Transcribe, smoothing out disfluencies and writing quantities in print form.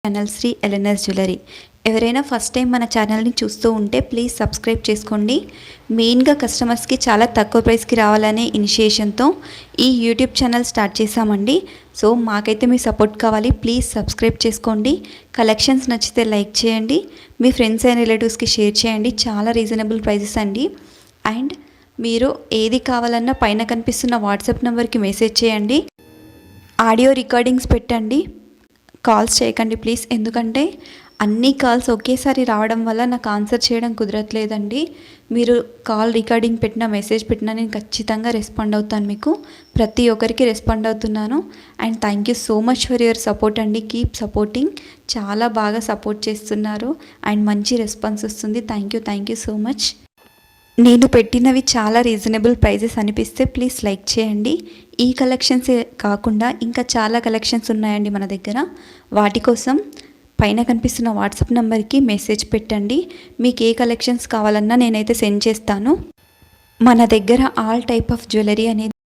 Channel Sri LNS jewellery. ఎవరైనా first time మన ఛానల్ని చూస్తూ ఉంటే ప్లీజ్ సబ్స్క్రైబ్ చేసుకోండి. మెయిన్గా కస్టమర్స్కి చాలా తక్కువ ప్రైస్కి రావాలనే ఇనిషియేషన్తో ఈ యూట్యూబ్ ఛానల్ స్టార్ట్ చేశామండి. సో మాకైతే మీ సపోర్ట్ కావాలి. ప్లీజ్ సబ్స్క్రైబ్ చేసుకోండి. కలెక్షన్స్ నచ్చితే లైక్ చేయండి, మీ ఫ్రెండ్స్ అండ్ రిలేటివ్స్కి షేర్ చేయండి. చాలా రీజనబుల్ ప్రైజెస్ అండి. అండ్ మీరు ఏది కావాలన్నా పైన కనిపిస్తున్న వాట్సాప్ నెంబర్కి మెసేజ్ చేయండి. ఆడియో రికార్డింగ్స్ పెట్టండి, కాల్స్ చేయకండి ప్లీజ్. ఎందుకంటే అన్ని కాల్స్ ఒకేసారి రావడం వల్ల నాకు ఆన్సర్ చేయడం కుదరట్లేదండి. మీరు కాల్ రికార్డింగ్ పెట్టినా మెసేజ్ పెట్టినా నేను ఖచ్చితంగా రెస్పాండ్ అవుతాను. మీకు ప్రతి ఒక్కరికి రెస్పాండ్ అవుతున్నాను. And thank you so much for your support అండి. Keep supporting. చాలా బాగా సపోర్ట్ చేస్తున్నారు అండ్ మంచి రెస్పాన్స్ వస్తుంది. Thank you so much. నేను పెట్టినవి చాలా రీజనబుల్ ప్రైజెస్ అనిపిస్తే ప్లీజ్ లైక్ చేయండి. ఈ కలెక్షన్స్ కాకుండా ఇంకా చాలా కలెక్షన్స్ ఉన్నాయండి మన దగ్గర. వాటి కోసం పైన కనిపిస్తున్న వాట్సాప్ నెంబర్కి మెసేజ్ పెట్టండి. మీకు ఏ కలెక్షన్స్ కావాలన్నా నేనైతే సెండ్ చేస్తాను. మన దగ్గర ఆల్ టైప్ ఆఫ్ జ్యువెలరీ అనేది